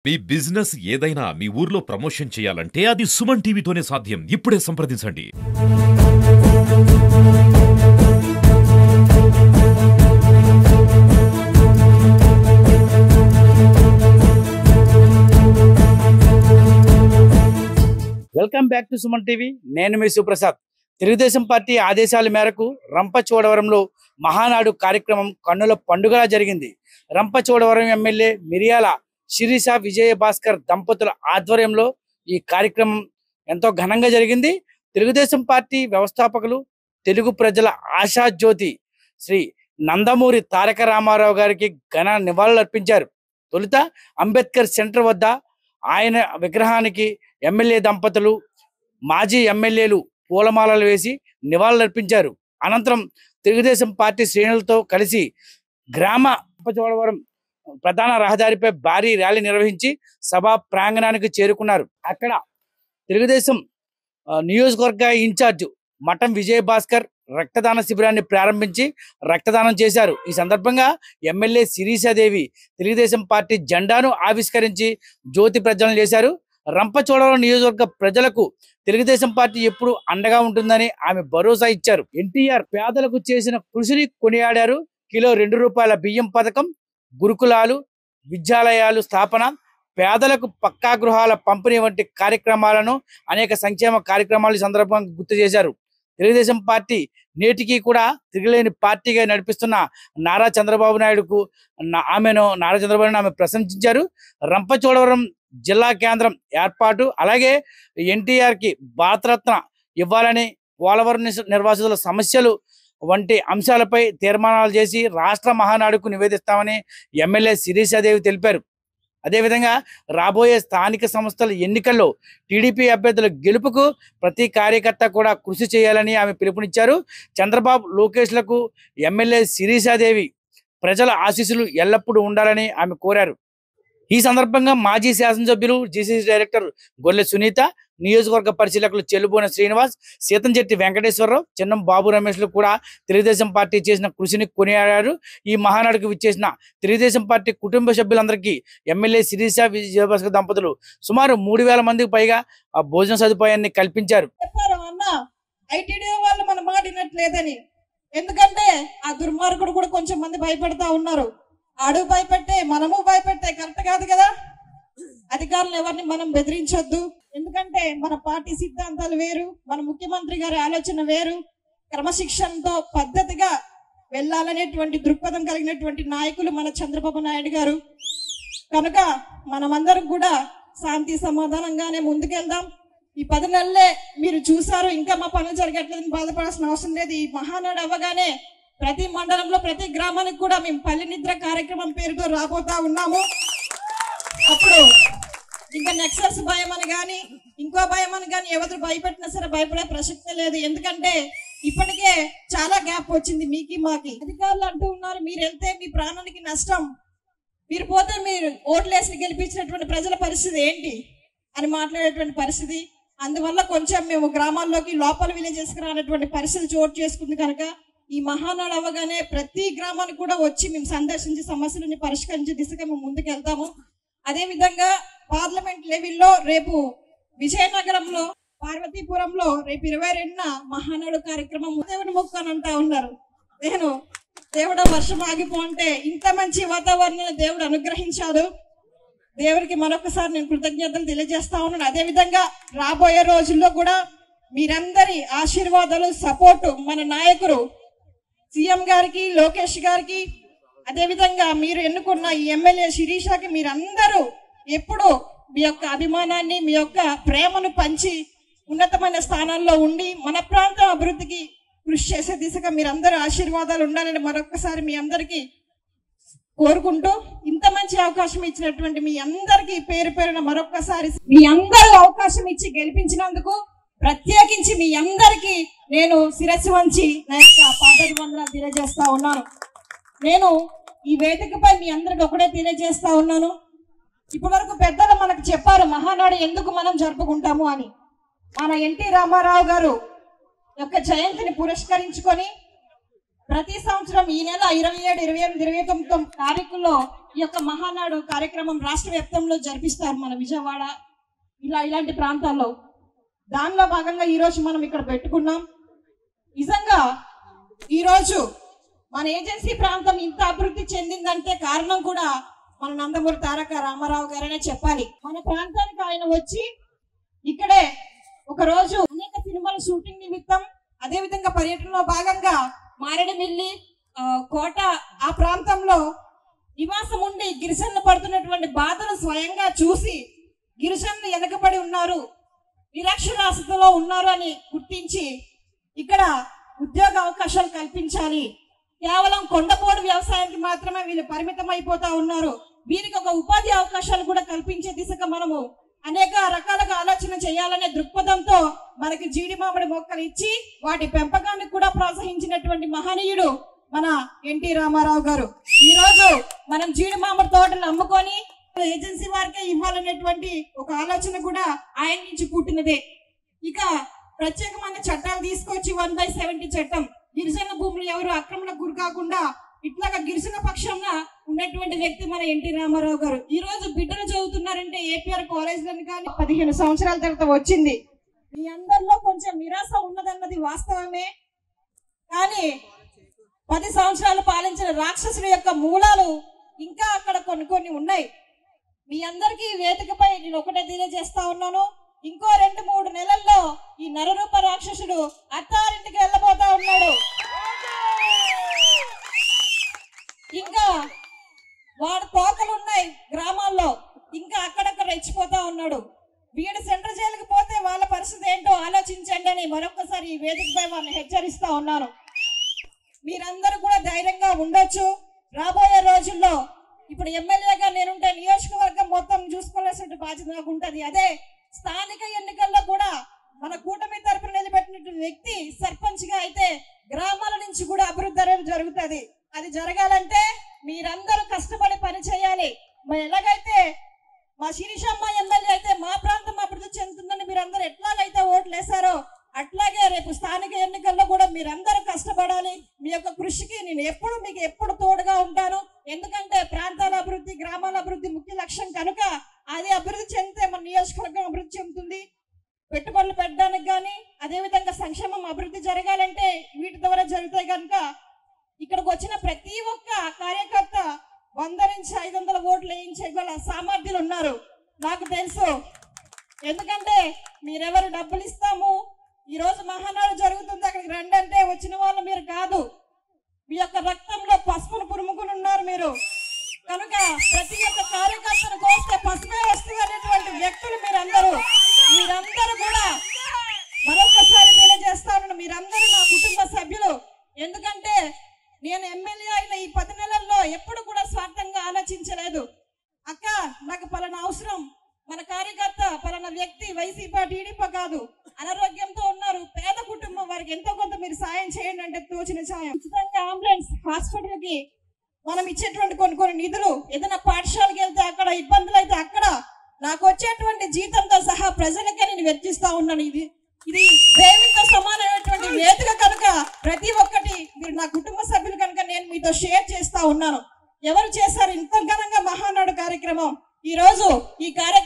మీ business ఏదైనా మీ ఊర్లో promotion చేయాలంటే అది సుమన్ టీవీతోనే సాధ్యం. ఇప్పుడే సంప్రదించండి. Welcome back to Suman TV. నేను మీ సుప్రసాద్. తెలుగుదేశం పార్టీ ఆదేశాల మేరకు రంపచోడవరంలో మహానాడు కార్యక్రమం కన్నుల పండుగలా జరిగింది. రంపచోడవరం ఎమ్మెల్యే మిరియాల శిరీష విజయభాస్కర్ దంపతుల ఆధ్వర్యంలో ఈ కార్యక్రమం ఎంతో ఘనంగా జరిగింది. తెలుగుదేశం పార్టీ వ్యవస్థాపకులు, తెలుగు ప్రజల ఆశాజ్యోతి శ్రీ నందమూరి తారక రామారావు గారికి ఘన నివాళులు అర్పించారు. తొలుత అంబేద్కర్ సెంటర్ వద్ద ఆయన విగ్రహానికి ఎమ్మెల్యే దంపతులు, మాజీ ఎమ్మెల్యేలు పూలమాలలు వేసి నివాళులర్పించారు. అనంతరం తెలుగుదేశం పార్టీ శ్రేణులతో కలిసి గ్రామ రంపచోడవరం ప్రధాన రహదారిపై భారీ ర్యాలీ నిర్వహించి సభా ప్రాంగణానికి చేరుకున్నారు. అక్కడ తెలుగుదేశం నియోజకవర్గ ఇన్ఛార్జ్ మఠం విజయభాస్కర్ రక్తదాన శిబిరాన్ని ప్రారంభించి రక్తదానం చేశారు. ఈ సందర్భంగా ఎమ్మెల్యే శిరీషాదేవి తెలుగుదేశం పార్టీ జెండాను ఆవిష్కరించి జ్యోతి ప్రజ్వలన చేశారు. రంపచోడవరం నియోజకవర్గ ప్రజలకు తెలుగుదేశం పార్టీ ఎప్పుడు అండగా ఉంటుందని ఆమె భరోసా ఇచ్చారు. ఎన్టీఆర్ పేదలకు చేసిన కృషిని కొనియాడారు. కిలో ₹2 బియ్యం పథకం, గురుకులాలు, విద్యాలయాలు స్థాపన, పేదలకు పక్కా గృహాల పంపిణీ వంటి కార్యక్రమాలను, అనేక సంక్షేమ కార్యక్రమాలు సందర్భంగా గుర్తు చేశారు. తెలుగుదేశం పార్టీ నేటికి కూడా తిరగలేని పార్టీగా నడిపిస్తున్న నారా చంద్రబాబు నాయుడుకు ఆమె ప్రశంసించారు. రంపచోడవరం జిల్లా కేంద్రం ఏర్పాటు, అలాగే ఎన్టీఆర్కి భారతరత్న ఇవ్వాలని, పోలవరం నిర్వాసితుల సమస్యలు వంటి అంశాలపై తీర్మానాలు చేసి రాష్ట్ర మహానాడుకు నివేదిస్తామని ఎమ్మెల్యే శిరీషాదేవి తెలిపారు. అదేవిధంగా రాబోయే స్థానిక సంస్థల ఎన్నికల్లో టీడీపీ అభ్యర్థుల గెలుపుకు ప్రతి కార్యకర్త కూడా కృషి చేయాలని ఆమె పిలుపునిచ్చారు. చంద్రబాబు, లోకేష్లకు ఎమ్మెల్యే శిరీషాదేవి ప్రజల ఆశీస్సులు ఎల్లప్పుడూ ఉండాలని ఆమె కోరారు. ఈ సందర్భంగా మాజీ శాసనసభ్యులు, జీసీసీ డైరెక్టర్ గొల్లె సునీత, నియోజకవర్గ పరిశీలకులు చెల్లుబోన శ్రీనివాస్, సీతంచెట్టి వెంకటేశ్వరరావు, చిన్నం బాబు రమేష్లు కూడా తెలుగుదేశం పార్టీ చేసిన కృషిని కొనియాడారు. ఈ మహానాడుకు విచ్చేసిన తెలుగుదేశం పార్టీ కుటుంబ సభ్యులందరికీ ఎమ్మెల్యే శిరీష విజయభాస్కర్ దంపతులు సుమారు 3000 మందికి పైగా భోజన సదుపాయాన్ని కల్పించారు. మన మాట వినట్లేదని, ఎందుకంటే ఆ దుర్మార్గుడు కూడా కొంచెం మంది భయపడతా ఉన్నారు. ఆడు భయపెట్టే మనము భయపెట్టే కరెక్ట్ కాదు కదా. అధికారులు ఎవరిని మనం బెదిరించొద్దు. ఎందుకంటే మన పార్టీ సిద్ధాంతాలు వేరు, మన ముఖ్యమంత్రి గారి ఆలోచన వేరు. క్రమశిక్షణతో పద్ధతిగా వెళ్ళాలనేటువంటి దృక్పథం కలిగినటువంటి నాయకులు మన చంద్రబాబు నాయుడు గారు. కనుక మనమందరం కూడా శాంతి సమాధానంగానే ముందుకెళ్దాం. ఈ 10 నెలలే మీరు చూసారు, ఇంకా మా పనులు జరగట్లేదని బాధపడాల్సిన అవసరం లేదు. ఈ మహానాడు అవ్వగానే ప్రతి మండలంలో, ప్రతి గ్రామానికి కూడా మేము పల్లె నిద్ర కార్యక్రమం పేరుతో రాబోతా ఉన్నాము. అప్పుడు ఇంకా నెక్సల్స్ భయం అని కానీ, ఇంకో భయం అని కానీ ఎవరు భయపెట్టినా సరే భయపడే ప్రసక్తే లేదు. ఎందుకంటే ఇప్పటికే చాలా గ్యాప్ వచ్చింది మీకి మాకి. అధికారులు అంటూ ఉన్నారు, మీరు వెళ్తే మీ ప్రాణానికి నష్టం, మీరు పోతే మీరు ఓట్లేసి గెలిపించినటువంటి ప్రజల పరిస్థితి ఏంటి అని మాట్లాడేటువంటి పరిస్థితి. అందువల్ల కొంచెం మేము గ్రామాల్లోకి, లోపల విలేజెస్కి రానటువంటి పరిస్థితి చోటు చేసుకుంది. కనుక ఈ మహానాడు అవ్వగానే ప్రతి గ్రామానికి కూడా వచ్చి మేము సందర్శించి సమస్యలని పరిష్కరించే దిశగా మేము ముందుకెళ్తాము. అదేవిధంగా పార్లమెంట్ లెవెల్లో రేపు విజయనగరంలో, పార్వతీపురంలో రేపు 22న మహానాడు కార్యక్రమం. దేవుని మొక్కు అని అంటా ఉన్నారు. దేవుడు వర్షం ఆగిపోంటే ఇంత మంచి వాతావరణాన్ని దేవుడు అనుగ్రహించాడు. దేవుడికి మరొకసారి నేను కృతజ్ఞతలు తెలియజేస్తా ఉన్నాను. అదేవిధంగా రాబోయే రోజుల్లో కూడా మీరందరి ఆశీర్వాదాలు, సపోర్టు మన నాయకుడు సీఎం గారికి, లోకేష్ గారికి, అదేవిధంగా మీరు ఎన్నుకున్న ఈ ఎమ్మెల్యే శిరీషకి మీరందరూ ఎప్పుడు మీ యొక్క అభిమానాన్ని, మీ యొక్క ప్రేమను పంచి ఉన్నతమైన స్థానాల్లో ఉండి మన ప్రాంతం అభివృద్ధికి కృషి చేసే దిశగా మీరందరూ ఆశీర్వాదాలు ఉండాలని మరొకసారి మీ అందరికీ కోరుకుంటూ, ఇంత మంచి అవకాశం ఇచ్చినటువంటి మీ అందరికీ పేరు పేరున మరొకసారి మీ అందరూ అవకాశం ఇచ్చి గెలిపించినందుకు ప్రత్యేకించి మీ అందరికీ నేను శిరస్సు వంచి నా యొక్క పాదాభివందనాలు తెలియజేస్తా ఉన్నాను. నేను ఈ వేదికపై మీ అందరికి ఒకటే తెలియజేస్తా ఉన్నాను. ఇప్పటి వరకు పెద్దలు మనకు చెప్పారు మహానాడు ఎందుకు మనం జరుపుకుంటాము అని. మన ఎన్టీ రామారావు గారు యొక్క జయంతిని పురస్కరించుకొని ప్రతి సంవత్సరం ఈ నెల 27, 28, 29 తారీఖుల్లో ఈ యొక్క మహానాడు కార్యక్రమం రాష్ట్ర వ్యాప్తంలో జరిపిస్తారు మన విజయవాడ ఇలాంటి ప్రాంతాల్లో. దానిలో భాగంగా ఈరోజు మనం ఇక్కడ పెట్టుకున్నాం. నిజంగా ఈరోజు మన ఏజెన్సీ ప్రాంతం ఇంత అభివృద్ధి చెందిందంటే కారణం కూడా మన నందమూరి తారక రామారావు గారనే చెప్పాలి. మన ప్రాంతానికి ఆయన వచ్చి ఇక్కడే ఒక రోజు అనేక సినిమాల షూటింగ్ నిమిత్తం, అదేవిధంగా పర్యటనలో భాగంగా మారేడుమిల్లి కోట ఆ ప్రాంతంలో నివాసం ఉండి గిరిజనులు పడుతున్నటువంటి బాధలు స్వయంగా చూసి గిరిజనులు వెనకబడి ఉన్నారు, నిరక్షరాస్యతలో ఉన్నారు అని గుర్తించి ఇక్కడ ఉద్యోగ అవకాశాలు కల్పించాలి, కేవలం కొండపోడు వ్యవసాయానికి మాత్రమే వీళ్ళు పరిమితం అయిపోతా ఉన్నారు, వీరికి ఒక ఉపాధి అవకాశాలు కూడా కల్పించే దిశగా మనము అనేక రకాలుగా ఆలోచన చేయాలనే దృక్పథంతో మనకి జీడి మామిడి మొక్కలు ఇచ్చి వాటి పెంపకానికి కూడా ప్రోత్సహించినటువంటి మహనీయుడు మన ఎన్టీ రామారావు గారు. ఈ రోజు మనం జీడి మామిడి తోటలు అమ్ముకొని ఏజెన్సీ వారికే ఇవ్వాలనేటువంటి ఒక ఆలోచన కూడా ఆయన నుంచి పుట్టినదే. ఇక ప్రత్యేకమైన చట్టాలు తీసుకొచ్చి 1/70 చట్టం, గిరిజన భూములు ఎవరు ఆక్రమణకు గురి కాకుండా ఇట్లాగా గిరిజన పక్షంగా ఉన్నటువంటి వ్యక్తి మన ఎన్టీ రామారావు గారు. ఈ రోజు బిడ్డలు చదువుతున్నారంటే ఏపీఆర్ కాలేజీలను కానీ 15 సంవత్సరాల తర్వాత వచ్చింది. మీ అందరిలో కొంచెం నిరాశ ఉన్నదన్నది వాస్తవమే, కానీ 10 సంవత్సరాలు పాలించిన రాక్షసుల యొక్క మూలాలు ఇంకా అక్కడ కొన్ని ఉన్నాయి. మీ అందరికీ వేదికపై నేను ఒకటే తెలియజేస్తా ఉన్నాను, ఇంకో 2-3 నెలల్లో ఈ నరరూప రాక్షసుడు అత్తారింటికి వెళ్ళబోతా ఉన్నాడు. ఇంకా వాడు తోకలు ఉన్నాయి గ్రామాల్లో, ఇంకా అక్కడక్కడ రెచ్చిపోతా ఉన్నాడు. వీడు సెంట్రల్ జైలుకి పోతే వాళ్ళ పరిస్థితి ఏంటో ఆలోచించండి అని మరొకసారి ఈ వేదికపై వాళ్ళని హెచ్చరిస్తా ఉన్నాను. మీరందరూ కూడా ధైర్యంగా ఉండొచ్చు. రాబోయే రోజుల్లో ఇప్పుడు ఎమ్మెల్యేగా నేనుంటే నియోజకవర్గం మొత్తం చూసుకోవాల్సిన బాధ్యత నాకు ఉంటుంది. అదే స్థానిక ఎన్నికల్లో కూడా మన కూటమి తరపున నిలబెట్టినటువంటి వ్యక్తి సర్పంచ్ గా అయితే గ్రామాల నుంచి కూడా అభివృద్ధి అనేది జరుగుతుంది. అది జరగాలంటే మీరందరూ కష్టపడి పని చేయాలి. మరి ఎలాగైతే మా శిరీషమ్మ ఎమ్మెల్యే అయితే మా ప్రాంతం అభివృద్ధి చెందుతుందని మీరందరూ ఎట్లాగైతే ఓట్లు వేశారో అట్లాగే రేపు స్థానిక ఎన్నికల్లో కూడా మీరందరూ కష్టపడాలి. మీ యొక్క కృషికి నేను మీకు ఎప్పుడు తోడుగా ఉంటాను. ఎందుకంటే ప్రాంతాల అభివృద్ధి, గ్రామాల అభివృద్ధి ముఖ్య లక్ష్యం కనుక అది అభివృద్ధి చెందితే మన నియోజకవర్గం అభివృద్ధి చెందుతుంది. పెట్టుబడులు పెట్టడానికి కానీ అదేవిధంగా సంక్షేమం అభివృద్ధి జరగాలంటే వీటి ద్వారా జరుగుతాయి. కనుక ఇక్కడికి వచ్చిన ప్రతి ఒక్క కార్యకర్త 100 నుంచి 500 ఓట్లు వేయించగల సామర్థ్యాలు ఉన్నారు నాకు తెలుసు. ఎందుకంటే మీరెవరు డబ్బులు ఇస్తాము ఈ రోజు మహానాడు జరుగుతుంది అక్కడికి రండి అంటే వచ్చిన వాళ్ళు మీరు కాదు, మీ యొక్క రక్తంలో పసుపును పురుముకుని ఉన్నారు మీరు. కనుక ప్రతి ఒక్క కార్యకర్తను కోస్తే పసుపే వస్తుంది అనేటువంటి వ్యక్తులు మీరందరూ కూడా మరొకసారి తెలియజేస్తాను. మీరందరూ నా కుటుంబ సభ్యులు. ఎందుకంటే నేను ఎమ్మెల్యే అయిన ఈ 10 నెలల్లో ఎప్పుడు కూడా స్వార్థంగా ఆలోచించలేదు. అక్క నాకు పలానా అవసరం, మన కార్యకర్త పలానా వ్యక్తి వైసీపీ టీడీపీ కాదు, అనారోగ్యంతో ఉన్నారు, పేద కుటుంబం, వారికి ఎంతో కొంత మీరు సాయం చేయండి అంటే తోచిన సాయం. ఉచితంగా అంబులెన్స్, హాస్పిటల్ కి మనం ఇచ్చేటువంటి కొన్ని నిధులు, ఏదైనా పాఠశాలకు వెళ్తే అక్కడ ఇబ్బందులు అయితే అక్కడ నాకు వచ్చేటువంటి జీతంతో సహా ప్రజలకే నేను వెచ్చిస్తా ఉన్నాను. ఇది దేవునితో సమానమైనటువంటి వేదిక కనుక ప్రతి ఒక్కటి మీరు నా కుటుంబ సభ్యులు కనుక నేను మీతో షేర్ చేస్తా ఉన్నాను. ఎవరు చేశారు ఇంత ఘనంగా మహానాడు కార్యక్రమం? ఈ రోజు ఈ కార్యక్రమం